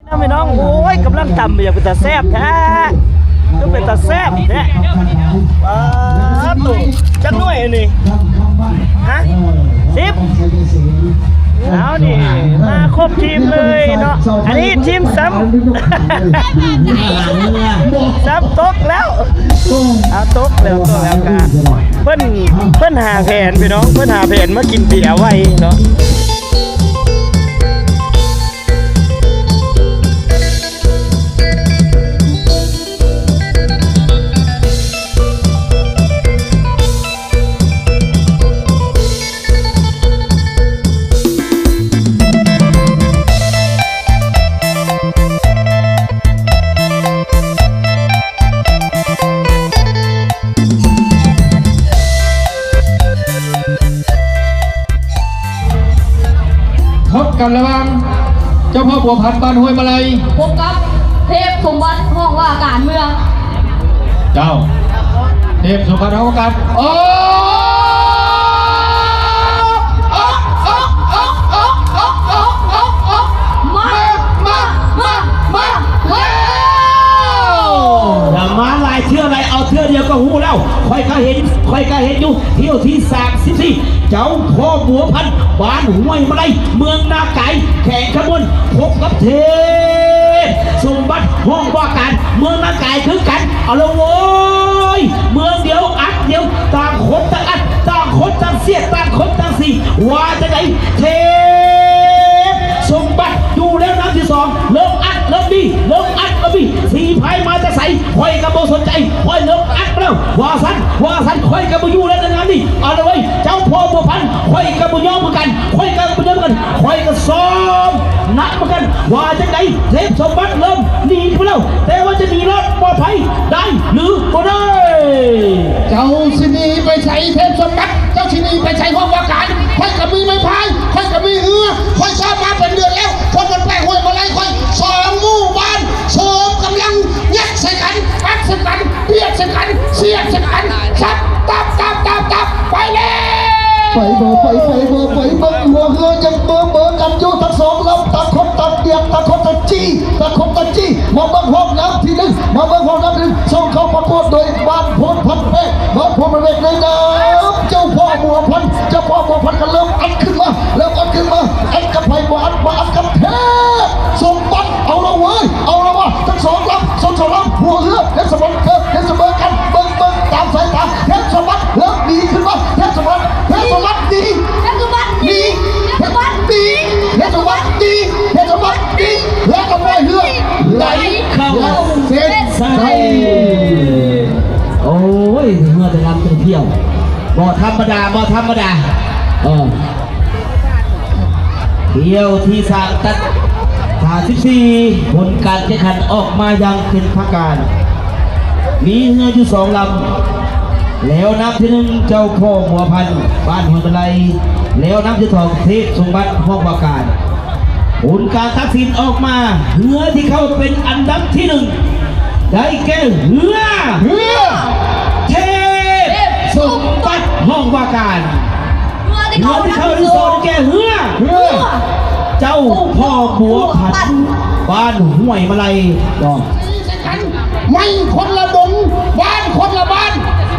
พี่น้องโอ้ยกำลังตำอยากเป็นตาแซ่บแท้ก็เป็นตาแซ่บแท้ตุ่จังหน่วยนี่ฮะ10เอาดิมาครบทีมเลยเนาะอันนี้ทีมซ้ำตกแล้วเอาตกแล้วกันเพิ่นหาแผนพี่น้องเพิ่นหาแผนมากินเตี๋ยวไว้เนาะพบกันระหว่างเจ้าพ่อบัวพันธุ์บ้านห้วยมาลัยพบกับเทพสมบัติห้องว่าการเมืองเจ้าเทพสมบัติห้องการโอ้มาลายเชื่ออะไรเอาเชื่อเดียวก็หูแล้วค่อยก็เห็นอยู่เที่ยวที่34เจ้าพ่อบัวพันธุ์บ้านห้วยมาลัยเมืองนาไก่แข่งขบวนพบกับเทพสมบัติห้องว่าการเมืองนาไก่คือกันเอาละโว้ยเมืองเดียวอัดเดียวต่างคนต่างอัดต่างคนต่างเสียดต่างคนต่างสีว่าจะไหนเทพสมบัติดูแล้วน้ำที่2เริ่มอัดเริ่มดีสีพายมาจะใส่ค่อยกับโบสนใจค่อยเริ่มอัดแล้วว่าสันค่อยกับโบอยู่แล้วในงานนี้เอาละเว้ยเจ้าพ่อบัวพันธุ์ค่อยกับโบย่อมเหมือนกันค่อยกับซ้อมนักเหมือนกันว่าจะไหนเทพสมบัติเริ่มหนีไปแล้วแต่ว่าจะหนีรอดปลอดภัยได้หรือไม่ได้เจ้าชินีไปใช้เทพสมบัติเจ้าชินีไปใช้ห้องว่าการค่อยกับมีไม้พายค่อยกับมีค่อยชอบมาเป็นเดือนแล้วคนมันแปลห้วยมาลัยค่อย2 หมู่บ้านโฉมกำลังยัดใส่กันอัดใส่กันเปียกใส่กันเสียดใส่กันชับตับไปแล้วไปเบอร์หัวเรือยังเบอร์กันอยู่ทั้ง2 ลำตะคบตะเกียบตะคบตะจี้มาเบิ่งห้องน้ำที่1มาเบิ่งห้องน้ำที่1ส่งเข้าประกวดโดยบ้านพลพันเมฆบ้านพลพันเมฆในน้ำเจ้าพ่อบัวพันธุ์ก็เริ่มอัดขึ้นมาอัดกับไผ่บัวอัดกับเทพสมบัติเอาละวะทั้ง2 ลำหัวเรือเทพสมบัติกันเบิ่งตามสายตาเทพสมบัติเริ่มดีขึ้นมาเทพสมบัติดีแล้วก็ปล่อยเรือไหลเข้าเส้นชัยโอ้ยเมื่อจะนำเที่ยวบ่ธรรมดาเที่ยวที่34ผลการแข่งขันออกมาอย่างเป็นทางการมีเรืออยู่2 ลำแล้วน้ำที่1เจ้าพ่อบัวพันธุ์บ้านห้วยมาลัยแล้วน้ำที่2เทพสมบัติห้องว่าการผลการตัดสินออกมาเรือที่เข้าเป็นอันดับที่1ได้แก่เรือเทพสมบัติห้องว่าการเรือที่เข้าที่2แก่เรือเจ้าพ่อบัวพันธุ์บ้านห้วยมาลัยไม่คนละดงบ้านคนละบ้าน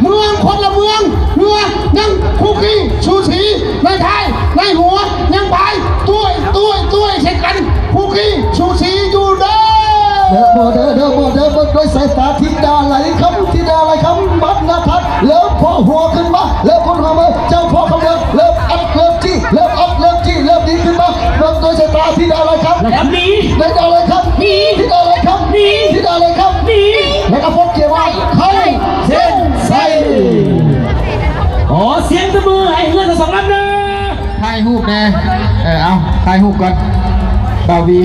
เมืองคนละเมืองเรือยังคุกกี้ชูสีในไทยในหัวยังพายตุ้ยเช่นกันคุกกี้ชูสีอยู่เด้อเด้อด้วยสายตาทิดาไหลคำบัดนาทัดเริ่มพอหัวขึ้นมาเริ่มคนหัวมือเจ้าพ่อเขาเริ่มอัดเริ่มจี้เริ่มดีขึ้นมาเริ่มด้วยสายตาทิดาไหลครับนี้ทิดาไหลครับนี้ทิดาไหลครับนี้ทิดาไหลครับนี้แล้วก็พบเกี่ยวว่าใครเส้นใส่เสียงตะมือให้เงิน2 ลำนะถ่ายรูปแน่เอาถ่ายรูปก่อนบาวี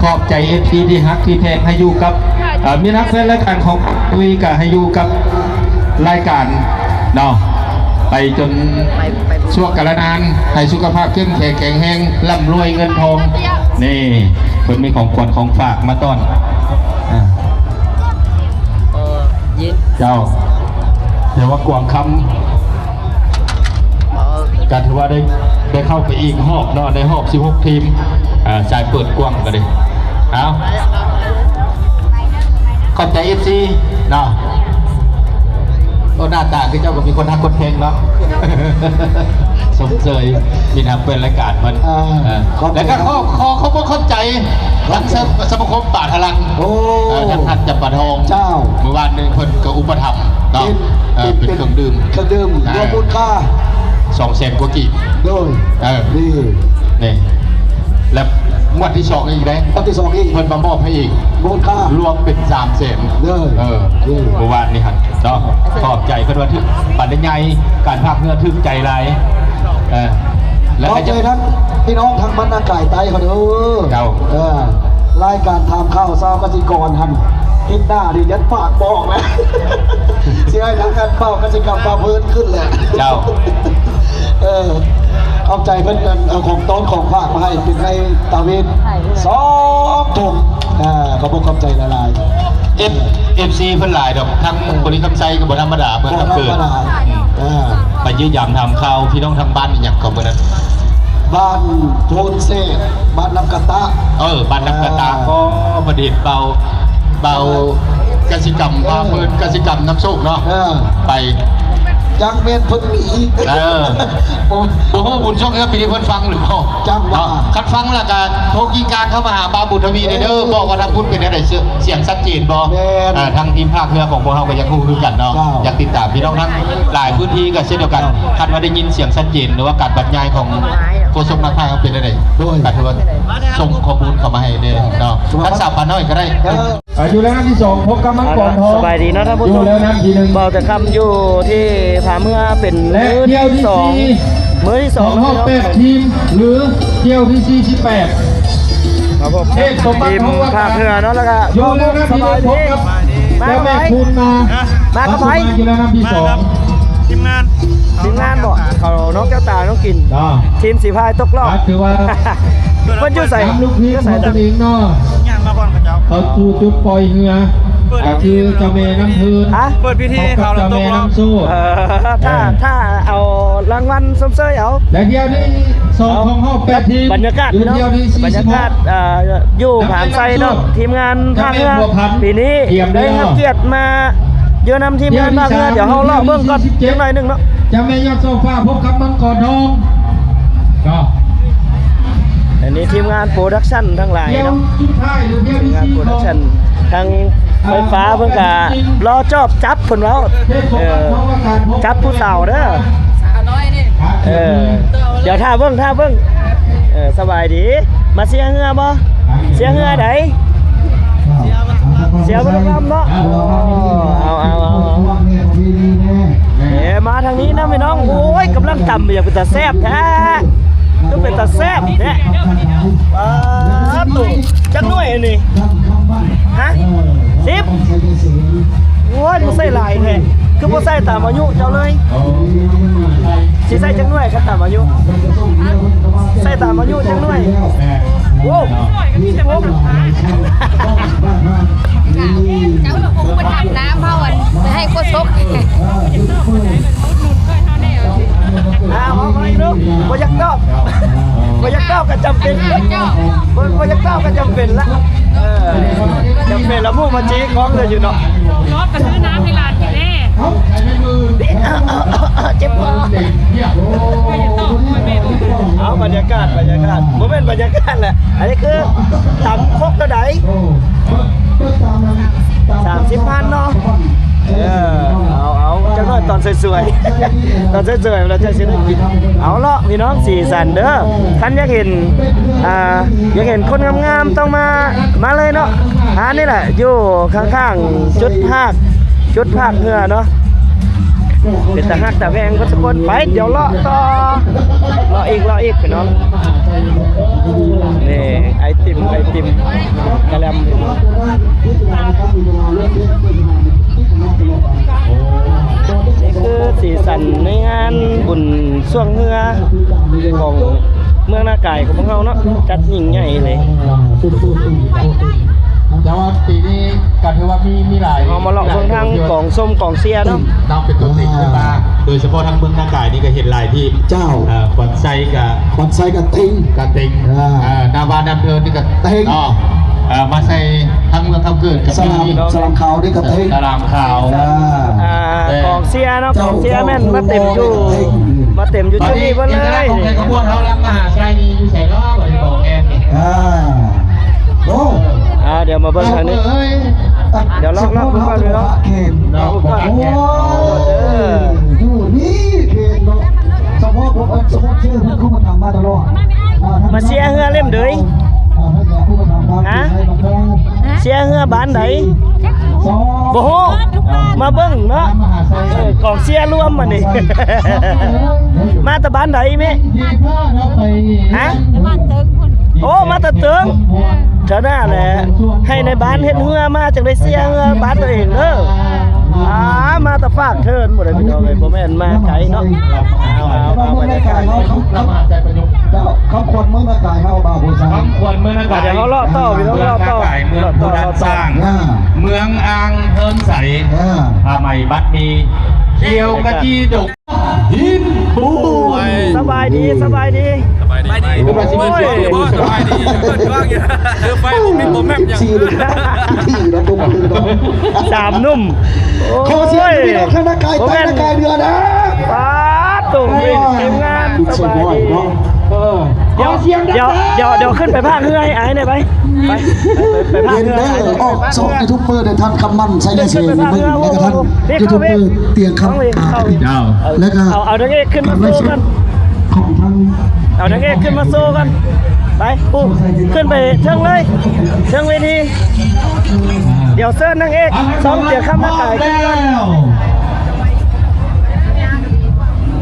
ขอบใจFPที่ฮักที่แพงให้อยู่กับมีนักแฟนรายการของตุยกับให้อยู่กับรายการเนาะไปจนช่วงกาลนานให้สุขภาพเข้มแข็งแรงร่ำรวยเงินทองนี่เพิ่นมีของขวัญของฝากมาต้อนเจ้าแต่ว่ากวางคำการถือว่าได้เข้าไปอีกรอบเนาะในรอบ16 ทีม สายเปิดกว้างกันเลยเอาขอบใจ FC เนาะก็หน้าตาคือเจ้าก็มีคนทักคนเพลงเนาะ สมเสยมีทำเป็นรายการมันแล้วก็เขาเข้าใจทั้งสมาคมป่าทลังทั้งทัดจับปะทองเจ้าเมื่อวานนึงเพิ่นก็อุปถัมภ์เนาะเป็นเครื่องดื่มรวมมูลค่า200,000 กว่ากีบด้วยนี่แล้วงวดที่2อีกได้งวดที่2อีกเพิ่นมามอบให้อีกมูลค่ารวมเป็น300,000เมื่อวานนี้ครับเนาะขอบใจเพิ่นว่าถึงปันได้ใหญ่การภาคเพื่อถึงใจหลายแล้วก็ใจนั้นพี่น้องทางบรรณาไก่ไตเขาเด้อรายการทำข้าวซาวกสิกรหันอินหน้าดิยันปากบอกแล้วเสียให้ทั้งการเฝ้ากสิกรรมปลาเพิ่นขึ้นแหละเจ้าเอาใจเพื่อนกันเอาของต้นของฝากมาให้เป็นให้ตาวิน2 ถุงขอบคุณขอบใจละลายFC เพิ่นหลายดอกทั้งคนนี้คำใจกับบธรรมดาเพิ่นทำเกิดไปยืดยำทำข้าวพี่น้องทางบ้านอย่างของเมื่อนั้นบ้านโทนเซ่บ้านน้ำกระตะบ้านน้ำกระตะก็ประดิษฐ์เบากสิกรรมพาเพิ่นกสิกรรมน้ำโชคเนาะไปยังเมนเพิ่นมีโอ้โหบุญโชคครับปีนี้เพิ่นฟังหรือเปล่าจังว่าคัดฟังแล้วกันโทรกีการเข้ามาหาบาบุญทวีเด้อบอกว่าทางพุทธเป็นอะไรเสียงชัดเจนบ่ทางทีมภาคเรือของพวกเราก็ยังคู่กันเนาะอยากติดตามพี่น้องทั้งหลายพื้นที่ก็เช่นเดียวกันคาดว่าได้ยินเสียงชัดเจนหรือว่าการบรรยายของโฆษกนักพากย์เขาเป็นอะไรด้วยการที่ว่าส่งข้อมูลเข้ามาให้เด้อเนาะทักษะปานน้อยก็ได้อยู่แล้วน้ำที่2พบกับมังกรทองสบายดีนะท่านผู้ชมอยู่แล้วน้ำที่1เบาจะคำอยู่ที่ผาเมื่อเป็นมื้อที่2มื้อที่2รอบ8 ทีมหรือเที่ยวที่48ครับผมทีมภาคเหนือเนาะแล้วก็อยู่แล้วน้ำที่1พบกับแล้วแม่คุณมากับไปอยู่แล้วน้ำที่2ทีมงานบอกเขาน้องแก้วตาน้องกินทีมสีพายตกรอบคือว่ามันอยู่ใส่ลูกพีใส่ตะลิงเนาะเขาจูจุดปล่อยเหือคือเจ้าแม่น้ำพื้นเปิดพิธีเขาแล้วตกรอบถ้าเอารางวัลสมเสยเอาและเดียวนี้2ของห้อง8 ทีมบรรยากาศบรรยากาศอยู่ผานไซเนาะทีมงานภาคเหนือปีนี้ได้รับเกียรติมาเยอะนำทีมงานภาคเหนือเดี๋ยวเขาเล่าเบื้องก่อนเพียงหน่อยนึงเนาะจะแม่ยอดโซฟาพบกับมังกรทองก็อันนี้ทีมงานโปรดักชั่นทั้งหลายเนาะทีมงานโปรดักชั่นทางไฟฟ้าเพิ่งกะรอจอบจับคนเราจับผู้สาวเด้อเดี๋ยวท่าเบิ้งสบายดีมาเสียเงือบ่เสียเงือไหนเสียบริกรรมเนาะเอามาทางนี้นะพี่น้องโอ้ยกำลังต่ำอย่างเป็นตาแซ่บแท้ก็เป็นตาแซ่บเนี่ยตุ่จังหน่วยนี่ฮะ10โอ้ยมันใส่ลายแท้คือบ่ใส่ตามอายุเจ้าเลยสิใส่จังหน่วยก็ตามอายุใส่ตามอายุจังหน่วยโอ้เจ้าแบบผมไปทำน้ำพ่อวันจะให้โคตรซกเอาไปดูบยักเต้าก็จำเป็นบยักเต้าก็จำเป็นละจำเป็นแล้วมู่มาจี้ของเลยอยู่เนาะรถก็ซื้อน้ำให้หลานกินแน่เจ็บคอเอาบรรยากาศโมเมนต์บรรยากาศแหละอันนี้คือตำคกกระได30,000เนาะเอาจังหน่อยตอนสวยๆเราจะซื้อกินเอาละพี่น้องสีสันเด้อท่านอยากเห็นคนงามๆต้องมาเลยเนาะนี่แหละอยู่ข้างๆจุดภาคเหนือเนาะเป็นตาฮักตาแพงก็ทุกคนไปเดี๋ยวรออีกพี่น้องนี่ไอติมกระลำนี่คือสีสันในงานบุญช่วงเหนือของเมืองนาไก่ของพวกเราเนาะจัดยิ่งใหญ่เลย แต่ว่าปีนี้ก็ถือว่ามีหลาย เอามาเลาะเบิ่งทางกองส้มกองเสียเนาะ น้องเป็นตัวติ่งขึ้นมาโดยเฉพาะทางเมืองนากายนี่ก็เห็นหลายที่ เจ้า ขวัญใจกับ คอนไซกับติง กระติง นาวานำเดินนี่ก็ เต็ง มาใส่ทั้งเมืองทั้งเกิดกับ สลาม ที่ สลามขาวนี่กับติง ตารางข่าว กองเสียเนาะกองเสียแม่นมาเต็มอยู่มาเต็มอยู่ที่นี่เพิ่นเลย ของใครขบวนเขาลังมหาชัยนี่อยู่ใส่ล้อบ่ได้บอกแอนนี่ โอ้ เดี๋ยวมาเบิ่งทางนี้ เดี๋ยวล็อกๆก่อนเลยเนาะ เกม น้องบอก โอ้ แอน อยู่นี่เกมเนาะเฉพาะผมเฉพาะชื่อเพิ่นเข้ามาทำมาตลอด มาเสียเฮือเล่มเดยฮะเสียเฮือบ้านไหนบ่ฮู้มาเบิ่งเนาะกองเสียรวมมานี่ มาแต่บ้านไหนแม่ฮะโอ้มาแต่เติงเจ้าหน้าแหละให้ในบ้านเฮ็ดเฮือมาจังได้เสียเฮือบ้านตัวเองเด้อมาแต่ฝากเทินบ่ได้พี่น้องเอ้ยบ่แม่นมาไกลเนาะเอาบรรยากาศ เรามหาชัยประยุกต์ เขาควรเมื่อนากายเขาบาบูซา คำควรเมืองนากาย เดี๋ยวเขาเลาะต่อพี่น้องเลาะต่อ เมืองโบราณสร้าง เมืองอ่างเฮินใสผ้าไหมบัดมีเกี่ยวกะจีดกหินปู สบายดีสบายดี โอ้ย สบายดีเปิดกว้างอยู่คือไฟผมมีผมแม่มยัง ที่นะตัวมันตัว สามนุ่ม ขอเสียงพี่น้องข้างหน้ากายใต้หน้ากายเรือนะ ป้าตุ่มวิ่งทีมงานสบายดีเดี๋ยวขึ้นไปภาคเฮือให้ไอ้หน่อยไปภาค เย็น เฮือ เด้อออกสองยูทูบเบอร์เดินทันคำมันใส่ได้เสียงมึงแล้วก็ท่านยูทูบเบอร์เตียงคำแล้วก็ เอานักเอกขึ้นมาโซ่กัน ของทาง เอานักเอกขึ้นมาโซ่กันไปปุ๊บขึ้นไปเชิงเลยเชิงเวทีเดี๋ยวเซิร์นนักเอกสองเดี๋ยวข้ามหน้ากาย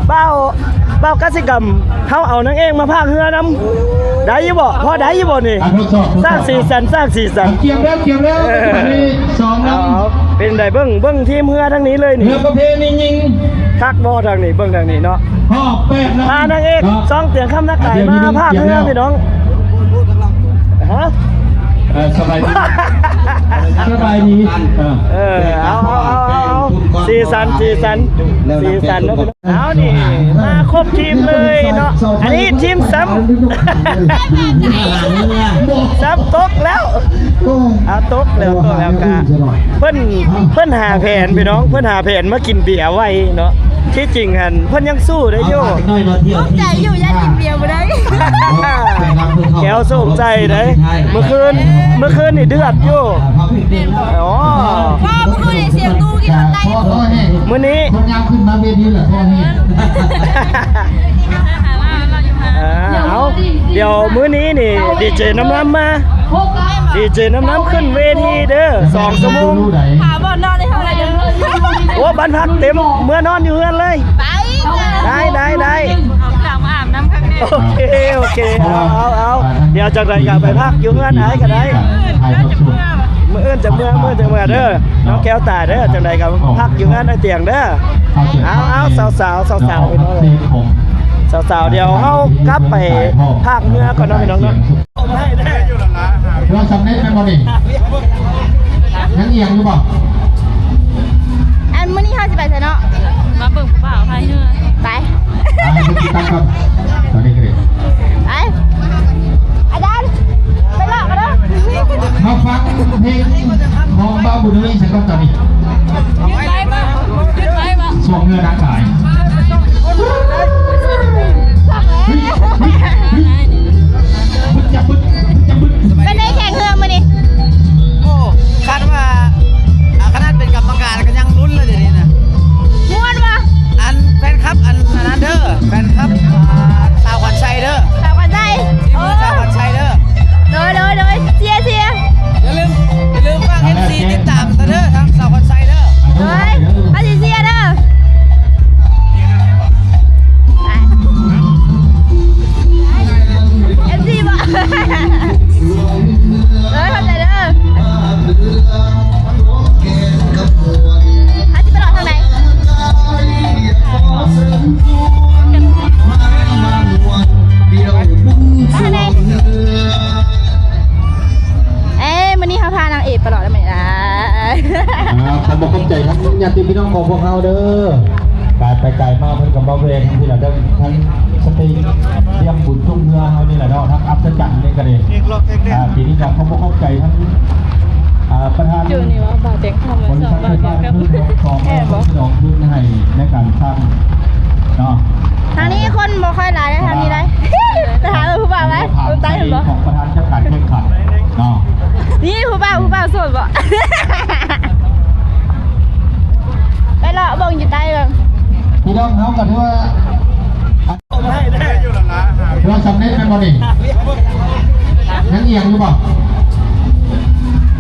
เบ้ากสิกรรมเขาเอานักเอกมาพากเฮือนำได้ยี่บ่พอได้ยี่บ่นี่สร้างสีสันสร้างสีสัน เกี่ยวแล้ววันนี้สองแล้ว เป็นไดเบิ้งทีมเฮือทั้งนี้เลยนี่ เรือประเพณียิง คักบ่ทางนี้เบิ้งทางนี้เนาะ หอบเป็ด พานางเอกสองเตียงข้ามหน้ากายมาพากเฮือพี่น้องฮะ สบายดีสบายดี เอาสีสันแล้วเอานี่มาครบทีมเลยเนาะอันนี้ทีมซ้ำตกแล้วเอาตกแล้วกะเพิ่นหาแผนพี่น้องเพิ่นหาแผนมากินเบียร์ไว้เนาะที่จริงหันเพิ่นยังสู้ได้อยู่ ใจอยู่ยันกินเบียร์บ่ได้ แก้วโศกใจได้เมื่อคืนนี่เดือดอยู่อ๋อ ว่าเมื่อคืนเสียงตู้กินอะไร พ่อแห้ง มื้อนี้ คนยาวขึ้นมาเวทีเหรอพ่อแห้ง เอาเดี๋ยวมื้อนี้นี่ดีเจน้ำมาดีเจน้ำขึ้นเวทีเด้อ2 ชั่วโมง ถามว่านอนได้เท่าไหร่เด้อ โอ้บ้านพักเต็มเมื่อนอนอยู่เฮือนเลย ไป ได้ เอาอาบน้ำข้างใน โอเคเอาเดี๋ยวจากไหนกลับไปพักอยู่เฮือนหายก็ได้มื้ออื่นจะเมื่อเด้อน้องแก้วตาเด้อจากไหนกลับพักอยู่เฮือนไอ้เตียงเด้อเอาสาวพี่น้องสาวเดี๋ยวเฮากลับไปภาคเมื่อก่อนเนาะพี่น้องเนาะได้ เราสำเร็จไหมบอลนี่ยังเอียงหรือเปล่า อันมื้อนี้เฮาสิไปไสเนาะมาเบิ่งผู้บ่าวพายเรือไป ไปติดตามครับตอนนี้ก็ได้ ไปอาจารย์ไปหลอกกันเนาะ มาฟังเพลงของบ้าบุญเรื่องฉันก็ตอนนี้ ไปบ่ไปบ่ ส่งเงินร่างกายไปได้แข่งเรือมื้อนี้ โอ้คาดว่าขนาดเป็นกรรมการก็ยังลุ้นเลยเดี๋ยวนี้นะ ม่วนบ่ อันแฟนคลับอันนั้นเด้อแฟนคลับสาวขวัญชัยเด้อ สาวกันใจโอ้ สาวขวัญชัยเด้อ โดยเชียร์ อย่าลืมฟัง MC ติดตามเด้อทางสาวขวัญชัยเด้อ เฮ้ยพาสิเชียร์เด้อไป ตลอดได้ไหมอ่ะ ขอบคุณใจทั้งญาติพี่น้องของพวกเราเด้อการไปไกลมากเพิ่นกับบ่าวเพลงทั้งที่เราได้ทั้งสติเตรียมบุญทุ่งเรือเฮานี่แหละเนาะทั้งอัศจรรย์นี่ก็ดีปีนี้ก็เข้าใจทั้งประธาน อยู่นี่ว่าบาเต็งทำ บ มา ริ สอ ษั ง ท บา ไฟ ท ฟ้า เดียว ขึ้นของ แอบบอก สนองขึ้นให้ในการสร้างเนาะ ทางนี้คนบ่ค่อยหลายได้ทางนี้ได้แต่ถามว่าผู้บ่าวไหมผู้ใต้เห็นบ่ ของประธานเจ้าการแข่งขันเนาะ นี่ผู้บ่าวโสดบ่ไปเลาะเบิ่งอยู่ใต้เบิ่ง พี่น้องเขากันว่าเราสำเร็จเป็นบอดี้ยังเอียงอยู่ป่ะ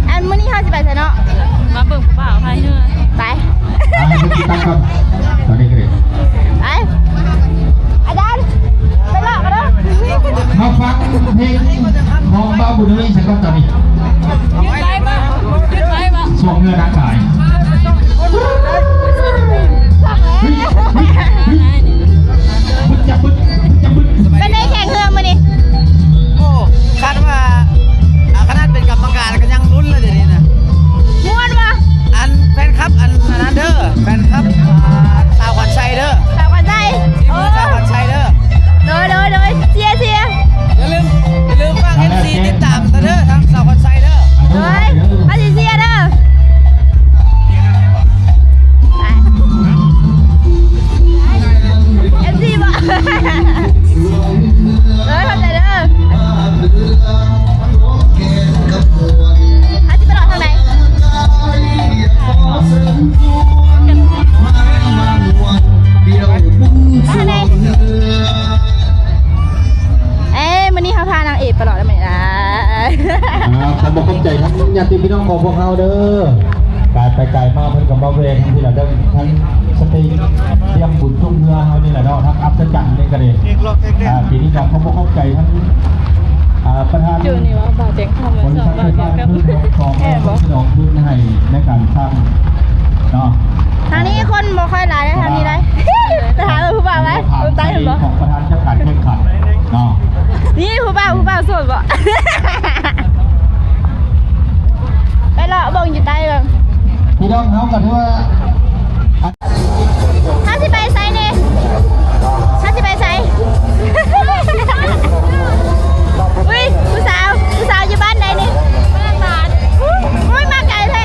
อันมื้อนี้เฮาสิไปไสเนาะมาเบิ่งผู้บ่าวพายเรือไป ให้คุณตั้งก่อนตอนนี้ก็ได้ ไปอาจารย์ไปเลาะกันเด้อ มาฟังเพลงของบ้าบุญเลยสักตอนนี้ส่งเงินนักขายบึ้จับบึ้จับบึ้ เป็นได้แข่งเรือมื้อนี้ โอ้คาดว่าขนาดเป็นกรรมการก็ยังลุ้นเลยเดี๋ยวนี้นะ ม่วนบ่ อันแฟนคลับอันนั้นเด้อแฟนคลับสาวขวัญชัยเด้อ สาวกันใจ ทีม โอ้ สาวขวัญชัยเด้อ โดยเชียร์ อย่าลืมฟัง MC ติดตามเด้อทางสาวขวัญชัยเด้อ เฮ้ยอาสิเชียร์เด้อไป FC บ่เข้าใจเด้ออาสิไปรอทางไหนทางไหนมื้อนี้เฮาพานางเอกไปรอได้ไหมล่ะ ขอบคุณใจทั้งญาติพี่น้องของพวกเราเด้อการไปไกลมากเพิ่นกับบ่าวเพลงทั้งที่เราได้ทั้งสติเตรียมบุญทุ่งเรือเฮานี่แหละเนาะทั้งอัศจรรย์นี่ก็ดีปีนี้ก็เข้าใจทั้งประธาน อยู่นี่ว่าบาเต็งทำมา บริ สอ ษั ง ทไฟ บาท ฟ้า เดียว ขึ้นของ แอบบอก สนองขึ้นให้ในการสร้างเนาะ ทางนี้คนบ่ค่อยหลายได้ทางนี้ได้แต่ถามว่าผู้บ่าวไหมผู้ใต้เห็นบ่ ของประธานเจ้าการแข่งขันเนาะ นี่ผู้บ่าวโสดบ่ไปเลาะเบิ่งอยู่ใต้เบิ่ง พี่น้องเขากันว่า ถ้าสิไปไสนี่ถ้าสิไปไสอุ้ยผู้สาวอยู่บ้านใดนี่บ้านอุ้ยมาไกลแท้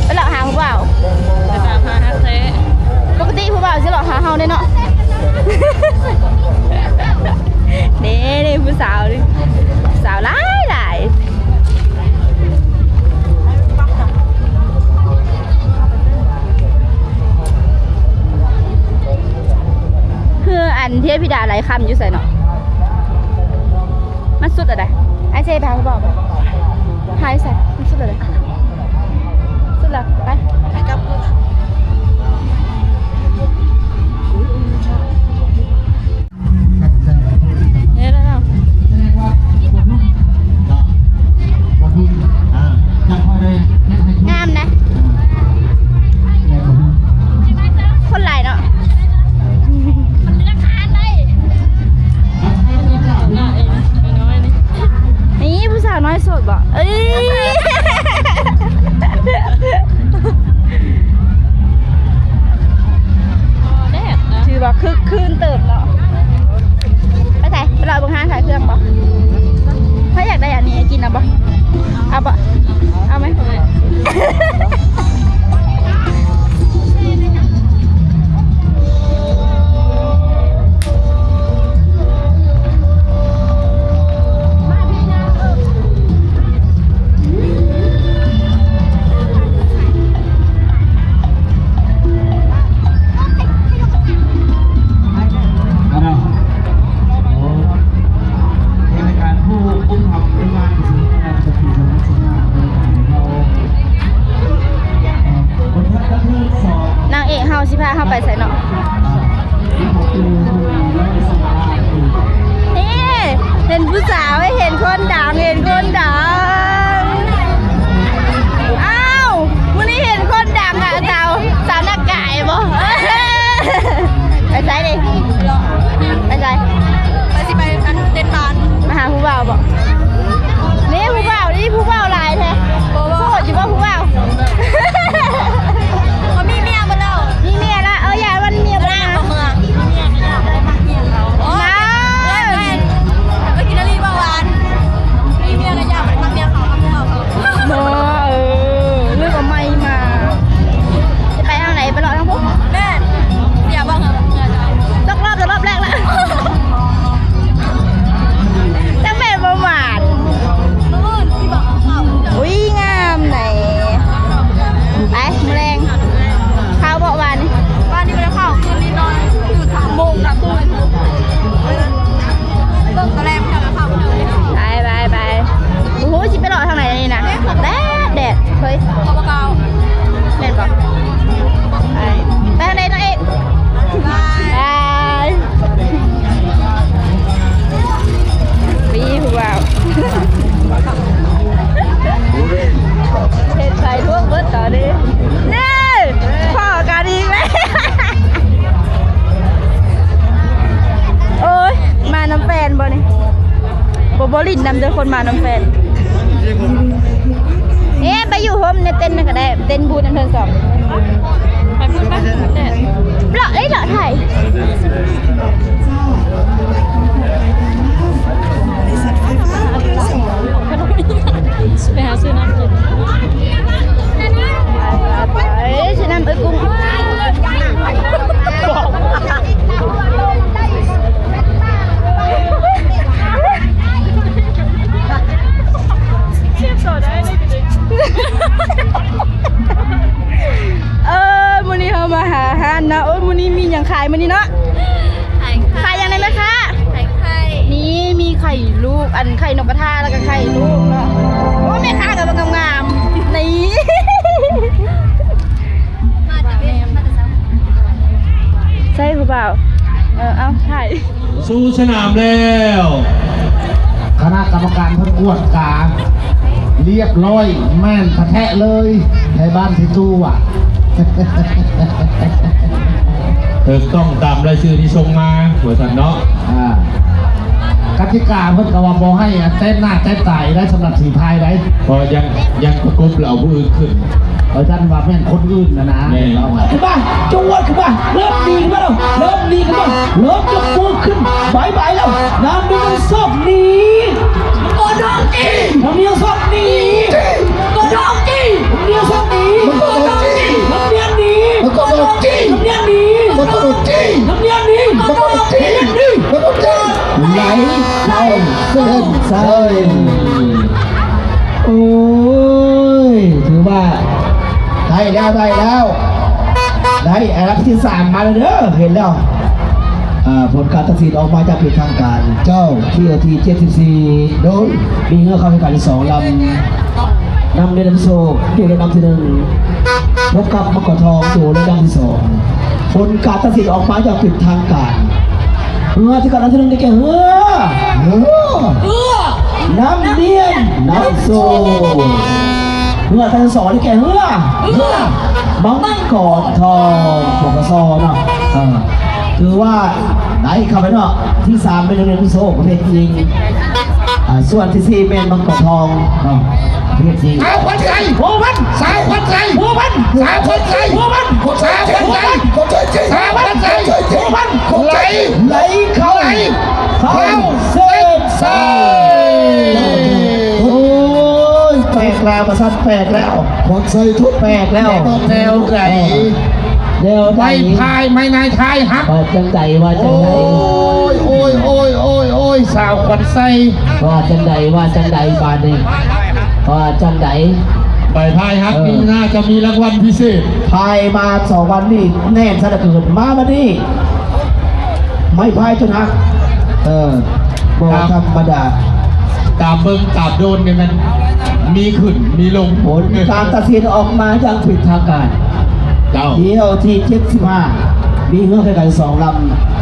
ไปเลาะหาผู้บ่าวไปตามหาฮักแท้ปกติผู้บ่าวสิเลาะหาเฮาได้เนาะ นี่ผู้สาวดิสาวหลายคืออันเทพธิดาไหลคำอยู่ใส่เนาะมันสุดอะไรไอเซ่ไปหาผู้บอกหายใส่มันสุดอะไรสุดแล้วไปกับกูเนี่ยแล้ว งามนะ คนหลายเนาะมันมีราคาเลยนี่ผู้สาวน้อยโสดบ่เอ้ย คนมาน้ำแฟนไปอยู่โฮมในเต้นนั่นก็ได้เต้นบูนอันเทิงสองไปพูดไปเหล่าเหล่าไทยไปหาซื้อน้ำกินไปซื้อน้ำกุ้งมื้อนี้เรามาหาอาหารนะโอ้ยมื้อนี้มีอย่างขายมื้อนี้เนาะขายอย่างไรไหมคะไข่นี่มีไข่ลูกอันไข่นกกระทาแล้วก็ไข่ลูกเนาะโอ้แม่ค้ากับมันงามๆนี่ใช่หรือเปล่าเอาถ่าย สู่สนามแล้ว คณะกรรมการเพิ่นกวดกาเรียบร้อยแม่นกระแทะเลยในบ้านที่ตู้อ่ะ ต้องตามรายชื่อที่ส่งมาหัวสันเนาะ กติกาเพิ่นก็ว่าบ่ให้เต้นหน้าเต้นตายได้สำหรับสีพายได้ พอยังประกบแล้วเอาผู้อื่นขึ้น ท่านว่าแม่นคนอื่นนะเรา ขึ้นมาจวดขึ้นมาเริ่มดีขึ้นมาแล้วเริ่มดีขึ้นมาเริ่มยกมือขึ้นบายบายแล้วน้ำเนียงซอกหนีก็ดองจีน้ำเนียงซอกหนีก็ดองจีน้ำเนียงซอกหนีก็ดองจีน้ำเนียงหนีก็ดองจีน้ำเนียงหนีก็ดองจีน้ำเนียงหนีก็ดองจีก็ดองจีไหลเข้าเส้นเส้นโอ้ยถือว่าได้แล้วได้ไอ้รับที่3มาแล้วเด้อเห็นแล้วผลการตัดสินออกมาจากเป็นทางการเจ้าที่ที74โดยมีเงื่อนเข้าแข่งขัน2ลำนำในลำโซ่อยู่ในลำที่1พบกับมกทองอยู่ในลำที่2ผลการตัดสินออกมาจากเป็นทางการเงื่อนที่การลำที่1ได้แก่น้ำเนียนน้ำโซ่เงื่อนที่2ได้แก่มังกรทองปกซเนาะคือว่าไหนเข้าไปเนาะที่3เป็นเรื่องที่โซ่ประเภทยิงส่วนที่4เป็นมังกรทองเนาะประเภทยิงสาวคนใจหัวมันสาวคนใจหัวมันสาวคนใจหัวมันสาวคนใจคนใจสาวคนใจหัวมันไหลเข้าเส้นใส่โอ้ยแปลกแล้วประสันแปลกแล้วคนใส่ทุกแปลกแล้วแนวไก่ไม่พายไม่นายทายฮักว่าจังใดโอ้ยสาวคนใส่ว่าจังใดบาดนี้ว่าจังใดใบพายฮักนี่น่าจะมีรางวัลพิเศษพายมา2 วันนี่แน่นซะเหลือเกินมาบัดนี้ไม่พายจนฮักบ่ธรรมดาตามเบิ้งตามโดนเนี่ยมันมีขึ้นมีลงผลการตัดสินออกมาอย่างผิดทางการเที่ยวที่75มีเงื่อนไขกัน2 ล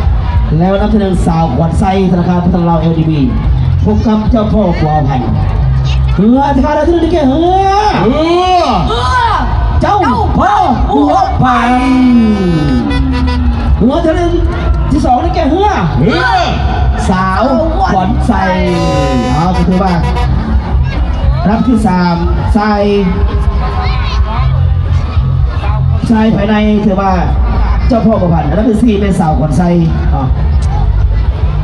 ำแล้วนับที่1สาวขวัญไซธนาคารพัฒนาเรา LDB พบกับเจ้าพ่อกัวพันเฮือที่การที่1ได้แก่เฮือเจ้าพ่อกัวพันเฮือที่2ได้แก่เฮือสาวขวัญไซเอาไปดูบ้างรับที่3ทรายภายในถือว่าเจ้าพ่อประพันธ์รับที่4เป็นสาวขวัญไซ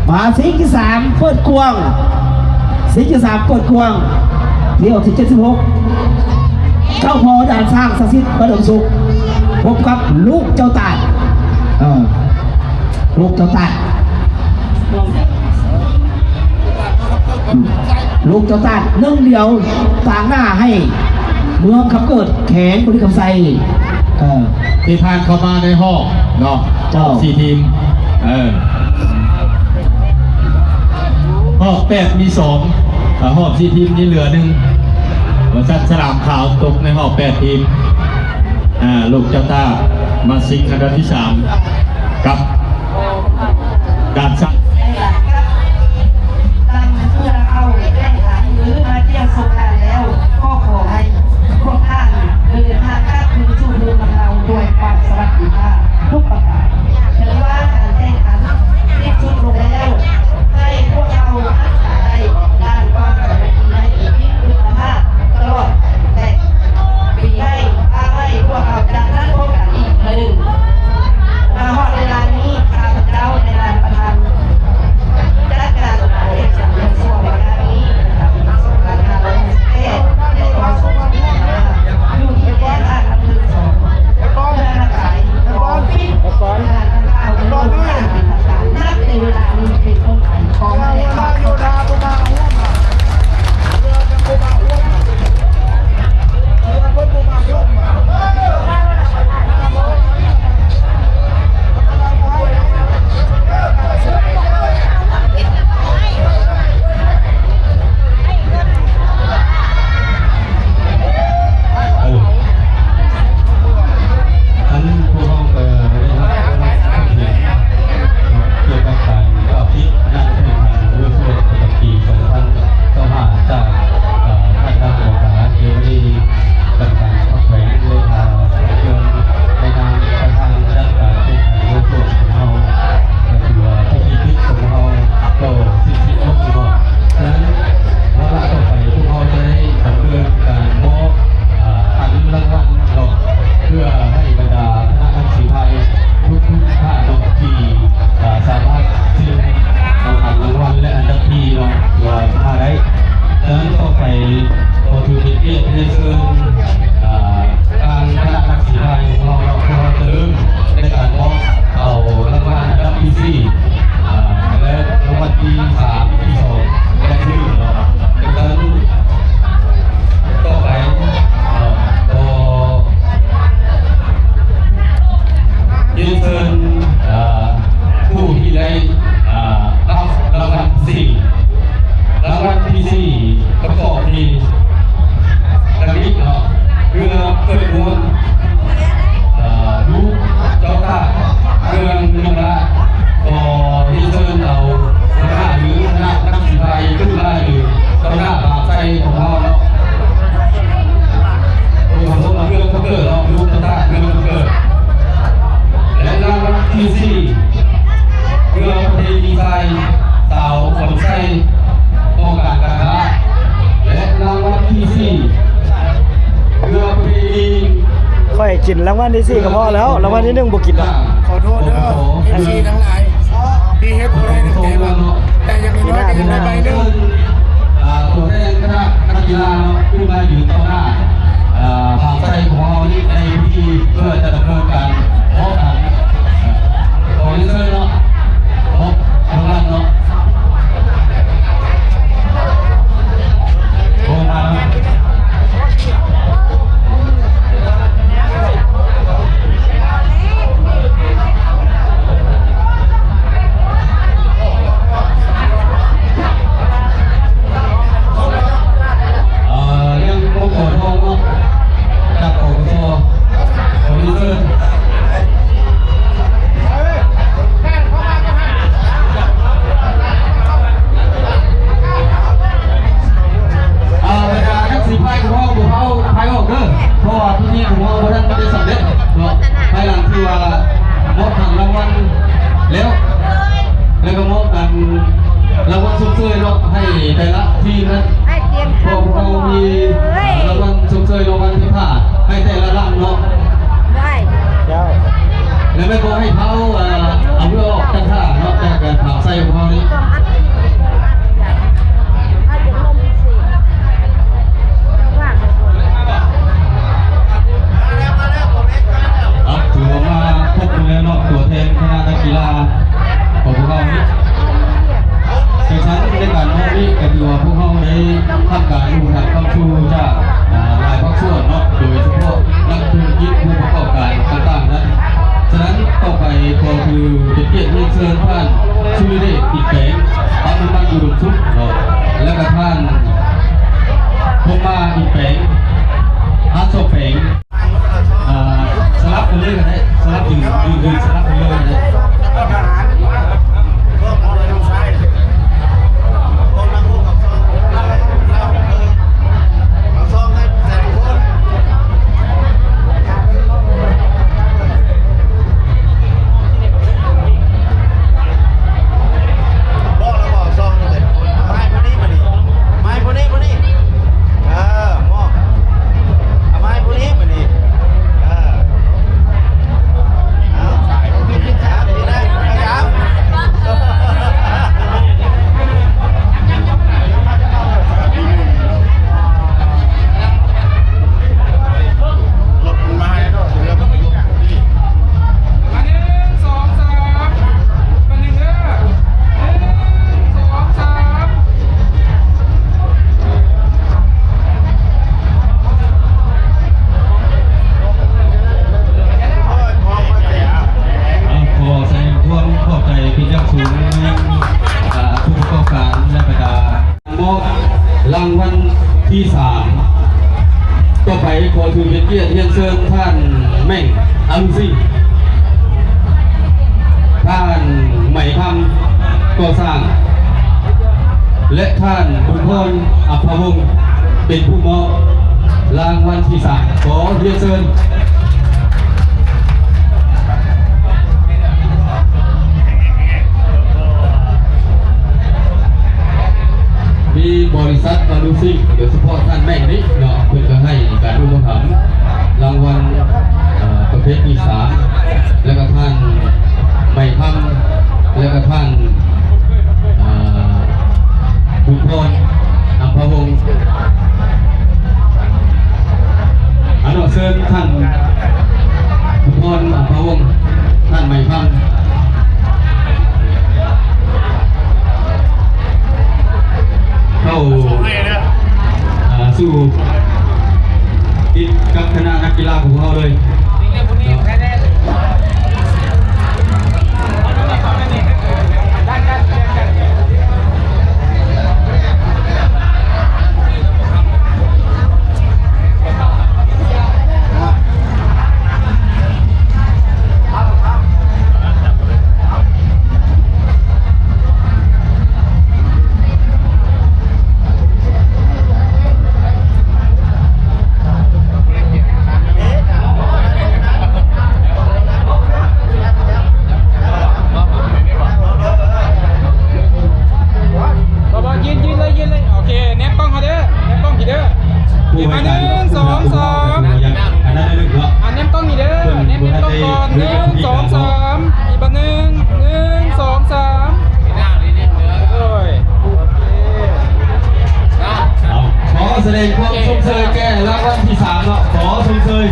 มาสิ่งที่3เปิดกวางสิ่งที่3เปิดกวางเที่ยวที่76เข้าพอด่านสร้างศักดิ์สิทธิ์ประดมสุขพบกับลูกเจ้าตาลูกเจ้าตา1 เดียวต่างหน้าให้เมืองคำเกิดแขนบริคำไซที่ผ่านเข้ามาในห้องเนาะ4 ทีมห้อง8มี2ห้อง4 ทีมนี่เหลือ1วัชัดสลามขาวตกในห้อง8 ทีมลูกเจ้าตามาซิงครั้งที่3กับการซักมาเที่ยวสงกรานต์แล้วก็ขอให้พวกท่านเดินทางข้ามคืนสู่เมืองเราด้วยความสวัสดิภาพทุกประการถือว่าการแข่งขันที่สุดลงแล้วให้พวกเรารักษาได้ด้านความสำเร็จ ค่อยกินรางวัลที่4ก็พอแล้วรางวัลที่1บ่กินแล้ว ขอโทษเด้อเอฟซีทั้งหลายที่เฮ็ดบ่ได้ตั้งใจว่าแต่อย่างน้อยๆก็ยังได้ใบหนึง ตัวแรกก็นักกีฬาขึ้นมาอยู่ต่อหน้าฝั่งไทยของเรานี่ในพิธีเพื่อจะดำเนินการเพาะพันธุ์ของเรื่องเนาะเพาะทางด้านเนาะโอ้มาเรื่องโอ้โหทองเนาะจากโอ้โหของเรื่องเวลานักสีไพ่ของเราบุกเข้าไพ่ออกเด้อเพราะว่าที่นี่ของเราท่านไม่ได้สำเร็จเนาะภายหลังที่ว่ามอบทางรางวัลแล้วก็มอบกันรางวัลสุดเซยเนาะให้แต่ละทีมนะพวกเรามีรางวัลสุดเซยรางวัลที่5ให้แต่ละร่างเนาะ เจ้า แล้วไม่พอให้เขาเอาเรือออกจากท่าเนาะจากการเผาไส้ของเขานี้ถือว่ามาพบกันแล้วเนาะตัวแทนคณะนักกีฬาของพวกเรานี้ในชั้นในการมอบนี้ก็ถือว่าพวกเขาได้ทำการดูทางเข้าชูจากหลายภาคส่วนเนาะโดยเฉพาะนักธุรกิจผู้ประกอบการต่างๆนั้นฉะนั้นต่อไปก็คือเป็นเกียรติเชิญท่านชูวิเดชอิแสงปั๊มน้ำมันอุดมสุขเนาะและก็ท่านพงมาอิแสงอาโซแสงสลับกันเลยกันได้สลับยืนสลับกันเลยกันได้รางวัลที่3ต่อไปขอถือเป็นเกียรติเรียนเชิญท่านแม่งอังซีท่านไหมคำก่อสร้างและท่านบุญพรอัภวงศ์เป็นผู้มอบรางวัลที่3ขอเรียนเชิญมีบริษัทมาดูซิโดยเฉพาะท่านแม่งนี้เนาะเพื่อจะให้การอุปถัมภ์รางวัลประเภทที่3แล้วก็ท่านไม่คำแล้วก็ท่านบุญพรอัมพวงศ์อันดับเชิญท่านบุญพรอัมพวงศ์ท่านไม่คำเข้าสู่ติดกับคณะนักกีฬาของเราเลย แสดงความชมเชยแก่รางวัลที่3เนาะขอชมเชย